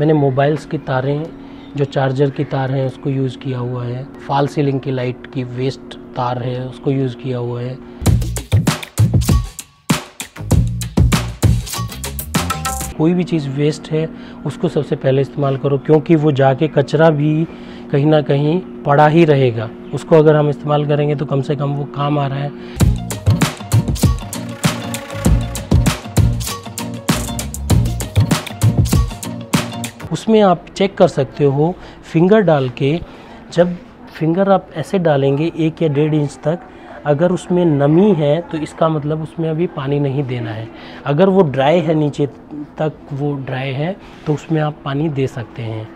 मैंने मोबाइल्स की तारें, जो चार्जर की तार हैं उसको यूज़ किया हुआ है। फॉल सीलिंग की लाइट की वेस्ट तार है उसको यूज़ किया हुआ है। कोई भी चीज़ वेस्ट है उसको सबसे पहले इस्तेमाल करो, क्योंकि वो जाके कचरा भी कहीं ना कहीं पड़ा ही रहेगा। उसको अगर हम इस्तेमाल करेंगे तो कम से कम वो काम आ रहा है। उसमें आप चेक कर सकते हो फिंगर डाल के, जब फिंगर आप ऐसे डालेंगे 1 या 1.5 इंच तक, अगर उसमें नमी है तो इसका मतलब उसमें अभी पानी नहीं देना है। अगर वो ड्राई है, नीचे तक वो ड्राई है, तो उसमें आप पानी दे सकते हैं।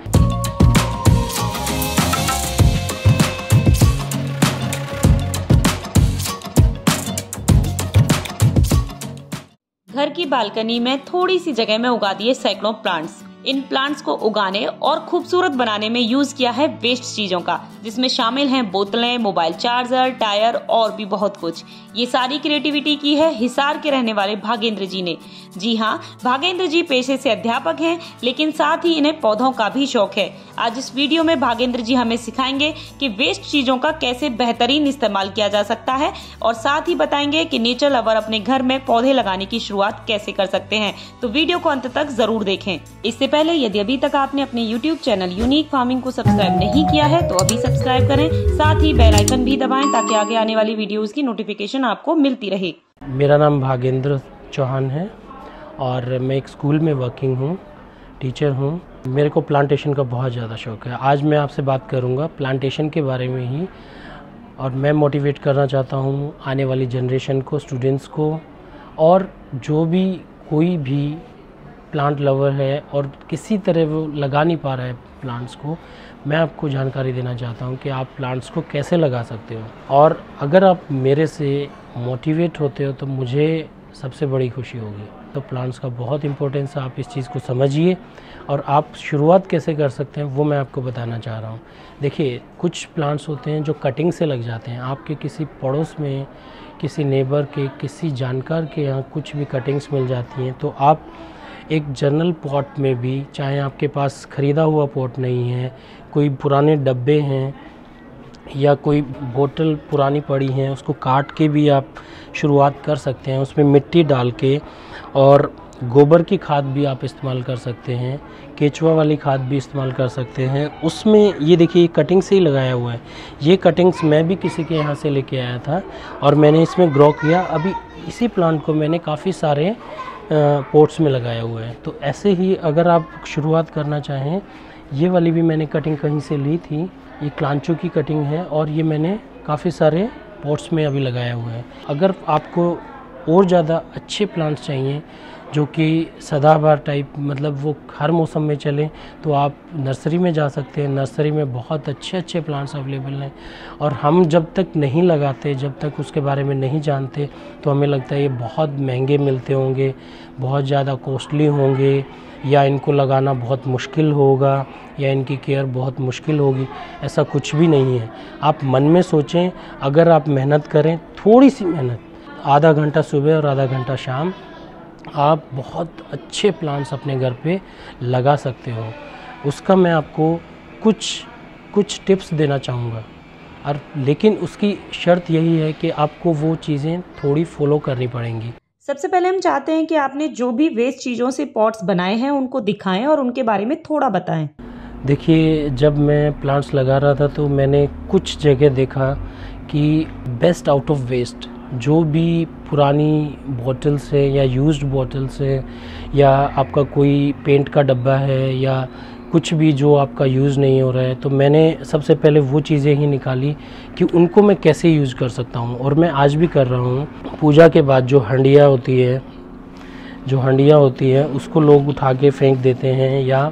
घर की बालकनी में थोड़ी सी जगह में उगा दिए सैकड़ों प्लांट्स। इन प्लांट्स को उगाने और खूबसूरत बनाने में यूज किया है वेस्ट चीजों का, जिसमें शामिल हैं बोतलें, मोबाइल चार्जर, टायर और भी बहुत कुछ। ये सारी क्रिएटिविटी की है हिसार के रहने वाले भागेंद्र जी ने। जी हाँ, भागेंद्र जी पेशे से अध्यापक हैं, लेकिन साथ ही इन्हें पौधों का भी शौक है। आज इस वीडियो में भागेंद्र जी हमें सिखाएंगे कि वेस्ट चीजों का कैसे बेहतरीन इस्तेमाल किया जा सकता है, और साथ ही बताएंगे कि नेचर लवर अपने घर में पौधे लगाने की शुरुआत कैसे कर सकते हैं। तो वीडियो को अंत तक जरूर देखें। इससे पहले यदि अभी तक आपने अपने YouTube चैनल यूनिक फार्मिंग को सब्सक्राइब नहीं किया है तो अभी सब्सक्राइब करें, साथ ही बेल आइकन भी दबाएं ताकि आगे आने वाली वीडियोस की नोटिफिकेशन आपको मिलती रहे। मेरा नाम भागेंद्र चौहान है और मैं एक स्कूल में वर्किंग हूँ, टीचर हूँ। मेरे को प्लांटेशन का बहुत ज़्यादा शौक़ है। आज मैं आपसे बात करूँगा प्लांटेशन के बारे में ही, और मैं मोटिवेट करना चाहता हूँ आने वाली जनरेशन को, स्टूडेंट्स को, और जो भी कोई भी प्लांट लवर है और किसी तरह वो लगा नहीं पा रहा है प्लांट्स को, मैं आपको जानकारी देना चाहता हूँ कि आप प्लांट्स को कैसे लगा सकते हो। और अगर आप मेरे से मोटिवेट होते हो तो मुझे सबसे बड़ी खुशी होगी। तो प्लांट्स का बहुत इम्पोर्टेंस है, आप इस चीज़ को समझिए और आप शुरुआत कैसे कर सकते हैं वो मैं आपको बताना चाह रहा हूँ। देखिए, कुछ प्लांट्स होते हैं जो कटिंग से लग जाते हैं। आपके किसी पड़ोस में, किसी नेबर के, किसी जानकार के यहाँ कुछ भी कटिंग्स मिल जाती हैं, तो आप एक जर्नल पॉट में भी, चाहे आपके पास ख़रीदा हुआ पॉट नहीं है, कोई पुराने डब्बे हैं या कोई बोतल पुरानी पड़ी हैं, उसको काट के भी आप शुरुआत कर सकते हैं। उसमें मिट्टी डाल के, और गोबर की खाद भी आप इस्तेमाल कर सकते हैं, केचुआ वाली खाद भी इस्तेमाल कर सकते हैं। उसमें ये देखिए कटिंग से ही लगाया हुआ है। ये कटिंग्स मैं भी किसी के यहाँ से लेके आया था और मैंने इसमें ग्रो किया। अभी इसी प्लांट को मैंने काफ़ी सारे पोट्स में लगाया हुआ है। तो ऐसे ही अगर आप शुरुआत करना चाहें, ये वाली भी मैंने कटिंग कहीं से ली थी, ये क्लांचो की कटिंग है, और ये मैंने काफ़ी सारे पोट्स में अभी लगाया हुआ है। अगर आपको और ज़्यादा अच्छे प्लांट्स चाहिए जो कि सदाबहार टाइप, मतलब वो हर मौसम में चलें, तो आप नर्सरी में जा सकते हैं। नर्सरी में बहुत अच्छे अच्छे प्लांट्स अवेलेबल हैं, और हम जब तक नहीं लगाते, जब तक उसके बारे में नहीं जानते, तो हमें लगता है ये बहुत महंगे मिलते होंगे, बहुत ज़्यादा कॉस्टली होंगे, या इनको लगाना बहुत मुश्किल होगा, या इनकी केयर बहुत मुश्किल होगी। ऐसा कुछ भी नहीं है। आप मन में सोचें, अगर आप मेहनत करें, थोड़ी सी मेहनत, आधा घंटा सुबह और आधा घंटा शाम, आप बहुत अच्छे प्लांट्स अपने घर पे लगा सकते हो। उसका मैं आपको कुछ टिप्स देना चाहूँगा, और लेकिन उसकी शर्त यही है कि आपको वो चीज़ें थोड़ी फॉलो करनी पड़ेंगी। सबसे पहले हम चाहते हैं कि आपने जो भी वेस्ट चीजों से पॉट्स बनाए हैं उनको दिखाएं और उनके बारे में थोड़ा बताएं। देखिए, जब मैं प्लांट्स लगा रहा था तो मैंने कुछ जगह देखा कि बेस्ट आउट ऑफ वेस्ट, जो भी पुरानी बॉटल से या यूज्ड बॉटल से, या आपका कोई पेंट का डब्बा है, या कुछ भी जो आपका यूज़ नहीं हो रहा है, तो मैंने सबसे पहले वो चीज़ें ही निकाली कि उनको मैं कैसे यूज़ कर सकता हूँ। और मैं आज भी कर रहा हूँ। पूजा के बाद जो हंडिया होती है उसको लोग उठा के फेंक देते हैं या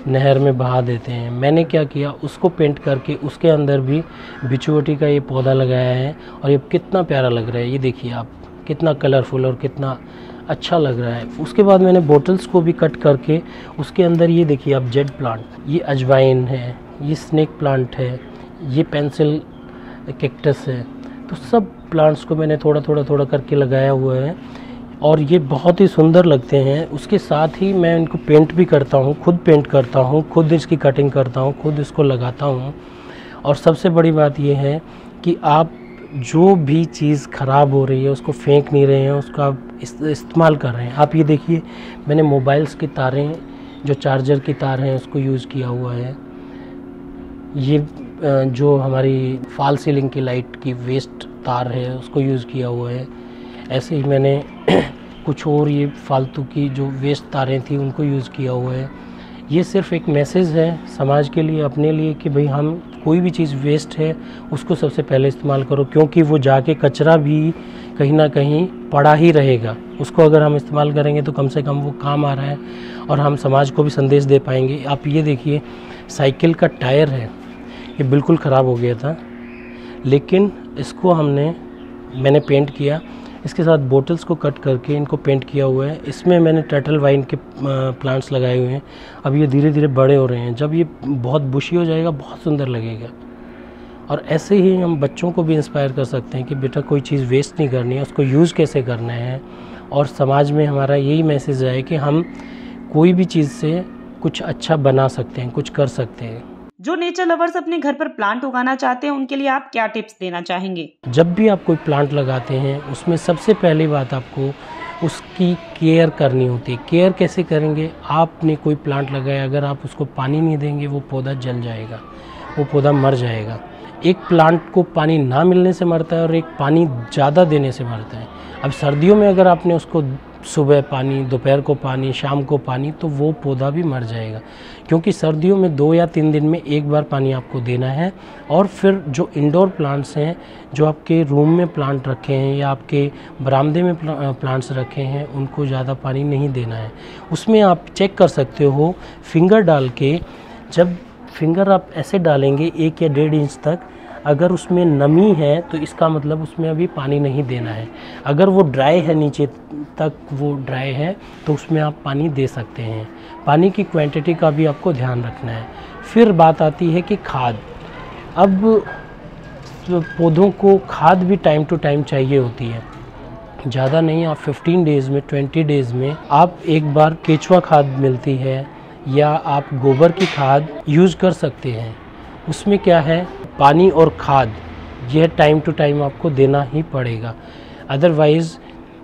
नहर में बहा देते हैं। मैंने क्या किया, उसको पेंट करके उसके अंदर भी बिचुवटी का ये पौधा लगाया है, और ये कितना प्यारा लग रहा है। ये देखिए आप, कितना कलरफुल और कितना अच्छा लग रहा है। उसके बाद मैंने बोटल्स को भी कट करके उसके अंदर, ये देखिए आप, जेड प्लांट, ये अजवाइन है, ये स्नेक प्लांट है, ये पेंसिल कैक्टस है। तो सब प्लांट्स को मैंने थोड़ा करके लगाया हुआ है। और ये बहुत ही सुंदर लगते हैं। उसके साथ ही मैं इनको पेंट भी करता हूँ, खुद पेंट करता हूँ, खुद इसकी कटिंग करता हूँ, खुद इसको लगाता हूँ। और सबसे बड़ी बात ये है कि आप जो भी चीज़ ख़राब हो रही है उसको फेंक नहीं रहे हैं, उसका आप इस्तेमाल कर रहे हैं। आप ये देखिए, मैंने मोबाइल्स की तारें, जो चार्जर की तार हैं, उसको यूज़ किया हुआ है। ये जो हमारी फॉल सीलिंग की लाइट की वेस्ट तार है उसको यूज़ किया हुआ है। ऐसे ही मैंने कुछ और ये फालतू की जो वेस्ट तारें थी उनको यूज़ किया हुआ है। ये सिर्फ एक मैसेज है समाज के लिए, अपने लिए, कि भाई हम कोई भी चीज़ वेस्ट है उसको सबसे पहले इस्तेमाल करो, क्योंकि वो जाके कचरा भी कहीं ना कहीं पड़ा ही रहेगा। उसको अगर हम इस्तेमाल करेंगे तो कम से कम वो काम आ रहा है और हम समाज को भी संदेश दे पाएंगे। आप ये देखिए, साइकिल का टायर है, ये बिल्कुल ख़राब हो गया था, लेकिन इसको मैंने पेंट किया। इसके साथ बोतल्स को कट करके इनको पेंट किया हुआ है। इसमें मैंने टर्टल वाइन के प्लांट्स लगाए हुए हैं। अब ये धीरे धीरे बड़े हो रहे हैं। जब ये बहुत बुशी हो जाएगा बहुत सुंदर लगेगा। और ऐसे ही हम बच्चों को भी इंस्पायर कर सकते हैं कि बेटा कोई चीज़ वेस्ट नहीं करनी है, उसको यूज़ कैसे करना है। और समाज में हमारा यही मैसेज है कि हम कोई भी चीज़ से कुछ अच्छा बना सकते हैं, कुछ कर सकते हैं। जो नेचर लवर्स अपने घर पर प्लांट उगाना चाहते हैं उनके लिए आप क्या टिप्स देना चाहेंगे? जब भी आप कोई प्लांट लगाते हैं उसमें सबसे पहली बात आपको उसकी केयर करनी होती है। केयर कैसे करेंगे? आपने कोई प्लांट लगाया, अगर आप उसको पानी नहीं देंगे वो पौधा जल जाएगा, वो पौधा मर जाएगा। एक प्लांट को पानी ना मिलने से मरता है और एक पानी ज़्यादा देने से मरता है। अब सर्दियों में अगर आपने उसको सुबह पानी, दोपहर को पानी, शाम को पानी, तो वो पौधा भी मर जाएगा, क्योंकि सर्दियों में 2 या 3 दिन में एक बार पानी आपको देना है। और फिर जो इंडोर प्लांट्स हैं, जो आपके रूम में प्लांट रखे हैं या आपके बरामदे में प्लांट्स रखे हैं, उनको ज़्यादा पानी नहीं देना है। उसमें आप चेक कर सकते हो फिंगर डाल के। जब फिंगर आप ऐसे डालेंगे 1 या 1.5 इंच तक, अगर उसमें नमी है तो इसका मतलब उसमें अभी पानी नहीं देना है। अगर वो ड्राई है, नीचे तक वो ड्राई है, तो उसमें आप पानी दे सकते हैं। पानी की क्वांटिटी का भी आपको ध्यान रखना है। फिर बात आती है कि खाद। अब पौधों को खाद भी टाइम टू टाइम चाहिए होती है, ज़्यादा नहीं। आप 15 डेज़ में, 20 डेज़ में आप एक बार केचुआ खाद मिलती है या आप गोबर की खाद यूज़ कर सकते हैं। उसमें क्या है, पानी और खाद, यह टाइम टू टाइम आपको देना ही पड़ेगा। अदरवाइज़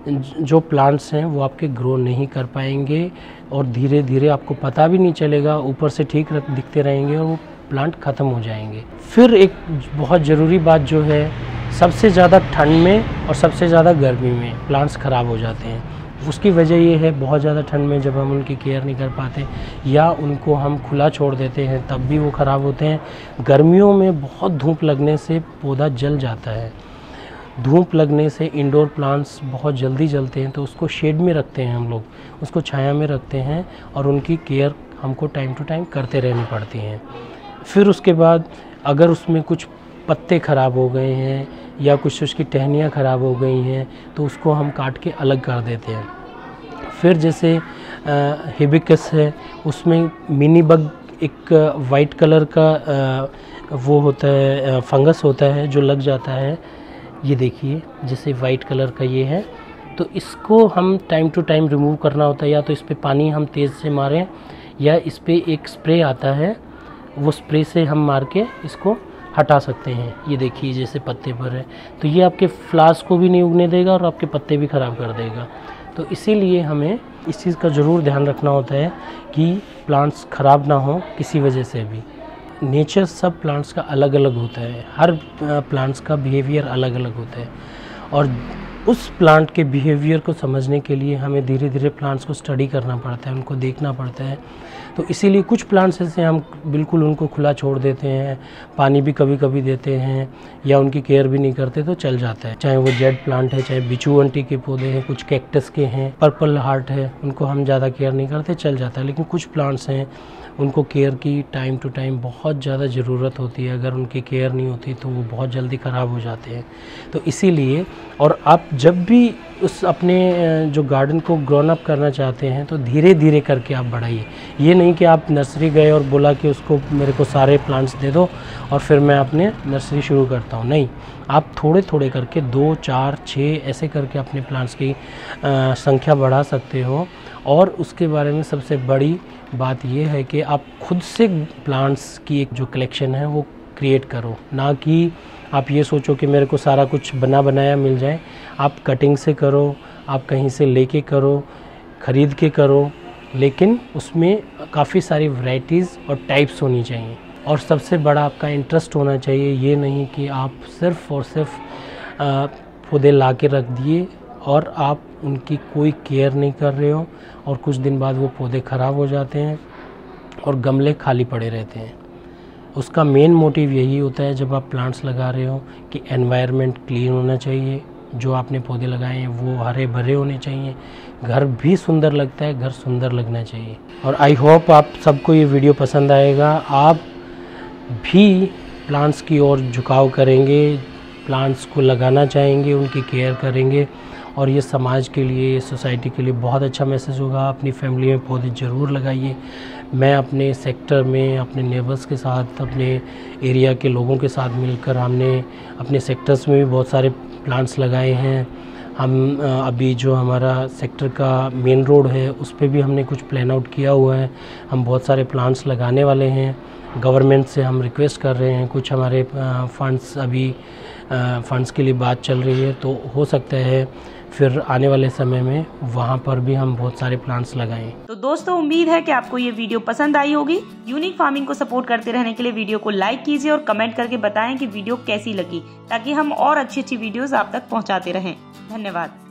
जो प्लांट्स हैं वो आपके ग्रो नहीं कर पाएंगे और धीरे धीरे आपको पता भी नहीं चलेगा, ऊपर से ठीक दिखते रहेंगे और वो प्लांट ख़त्म हो जाएंगे। फिर एक बहुत ज़रूरी बात जो है, सबसे ज़्यादा ठंड में और सबसे ज़्यादा गर्मी में प्लांट्स ख़राब हो जाते हैं। उसकी वजह ये है, बहुत ज़्यादा ठंड में जब हम उनकी केयर नहीं कर पाते या उनको हम खुला छोड़ देते हैं तब भी वो ख़राब होते हैं। गर्मियों में बहुत धूप लगने से पौधा जल जाता है। धूप लगने से इंडोर प्लांट्स बहुत जल्दी जलते हैं, तो उसको शेड में रखते हैं हम लोग, उसको छाया में रखते हैं और उनकी केयर हमको टाइम टू टाइम करते रहनी पड़ती हैं। फिर उसके बाद अगर उसमें कुछ पत्ते ख़राब हो गए हैं या कुछ उसकी टहनियाँ ख़राब हो गई हैं तो उसको हम काट के अलग कर देते हैं। फिर जैसे हिबिस्कस है, उसमें मिनी बग एक वाइट कलर का वो होता है, फंगस होता है जो लग जाता है। ये देखिए, जैसे वाइट कलर का ये है, तो इसको हम टाइम टू टाइम रिमूव करना होता है। या तो इस पर पानी हम तेज़ से मारें या इस पर एक स्प्रे आता है, वो स्प्रे से हम मार के इसको हटा सकते हैं। ये देखिए जैसे पत्ते पर है, तो ये आपके फ्लावर्स को भी नहीं उगने देगा और आपके पत्ते भी ख़राब कर देगा। तो इसीलिए हमें इस चीज़ का ज़रूर ध्यान रखना होता है कि प्लांट्स ख़राब ना हो किसी वजह से भी। नेचर सब प्लांट्स का अलग अलग होता है, हर प्लांट्स का बिहेवियर अलग अलग होता है और उस प्लांट के बिहेवियर को समझने के लिए हमें धीरे धीरे प्लांट्स को स्टडी करना पड़ता है, उनको देखना पड़ता है। तो इसीलिए कुछ प्लांट्स ऐसे हम बिल्कुल उनको खुला छोड़ देते हैं, पानी भी कभी कभी देते हैं या उनकी केयर भी नहीं करते तो चल जाता है। चाहे वो जेड प्लांट है, चाहे बिचू आंटी के पौधे हैं, कुछ कैक्टस के हैं, पर्पल हार्ट है, उनको हम ज़्यादा केयर नहीं करते, चल जाता है। लेकिन कुछ प्लांट्स हैं उनको केयर की टाइम टू टाइम बहुत ज़्यादा ज़रूरत होती है। अगर उनकी केयर नहीं होती तो वो बहुत जल्दी ख़राब हो जाते हैं। तो इसीलिए, और आप जब भी उस अपने जो गार्डन को ग्रोन अप करना चाहते हैं तो धीरे धीरे करके आप बढ़ाइए। ये नहीं नहीं कि आप नर्सरी गए और बोला कि उसको मेरे को सारे प्लांट्स दे दो और फिर मैं अपने नर्सरी शुरू करता हूँ। नहीं, आप थोड़े थोड़े करके 2, 4, 6 ऐसे करके अपने प्लांट्स की संख्या बढ़ा सकते हो। और उसके बारे में सबसे बड़ी बात ये है कि आप खुद से प्लांट्स की एक जो कलेक्शन है वो क्रिएट करो, ना कि आप ये सोचो कि मेरे को सारा कुछ बना बनाया मिल जाए। आप कटिंग से करो, आप कहीं से लेके करो, ख़रीद के करो, लेकिन उसमें काफ़ी सारी वैरायटीज़ और टाइप्स होनी चाहिए। और सबसे बड़ा आपका इंटरेस्ट होना चाहिए, ये नहीं कि आप सिर्फ़ और सिर्फ पौधे ला के रख दिए और आप उनकी कोई केयर नहीं कर रहे हो और कुछ दिन बाद वो पौधे ख़राब हो जाते हैं और गमले खाली पड़े रहते हैं। उसका मेन मोटिव यही होता है जब आप प्लांट्स लगा रहे हो कि एनवायरनमेंट क्लीन होना चाहिए, जो आपने पौधे लगाए हैं वो हरे भरे होने चाहिए, घर भी सुंदर लगता है, घर सुंदर लगना चाहिए। और आई होप आप सबको ये वीडियो पसंद आएगा, आप भी प्लांट्स की ओर झुकाव करेंगे, प्लांट्स को लगाना चाहेंगे, उनकी केयर करेंगे और ये समाज के लिए, ये सोसाइटी के लिए बहुत अच्छा मैसेज होगा। अपनी फैमिली में पौधे ज़रूर लगाइए। मैं अपने सेक्टर में अपने नेबर्स के साथ, अपने एरिया के लोगों के साथ मिलकर हमने अपने सेक्टर्स में भी बहुत सारे प्लांट्स लगाए हैं। हम अभी जो हमारा सेक्टर का मेन रोड है उस पे भी हमने कुछ प्लान आउट किया हुआ है। हम बहुत सारे प्लांट्स लगाने वाले हैं। गवर्नमेंट से हम रिक्वेस्ट कर रहे हैं, कुछ हमारे फंड्स अभी फंड्स के लिए बात चल रही है, तो हो सकता है फिर आने वाले समय में वहाँ पर भी हम बहुत सारे प्लांट्स लगाएं। तो दोस्तों, उम्मीद है कि आपको ये वीडियो पसंद आई होगी। यूनिक फार्मिंग को सपोर्ट करते रहने के लिए वीडियो को लाइक कीजिए और कमेंट करके बताएं कि वीडियो कैसी लगी, ताकि हम और अच्छी अच्छी वीडियोस आप तक पहुंचाते रहें। धन्यवाद।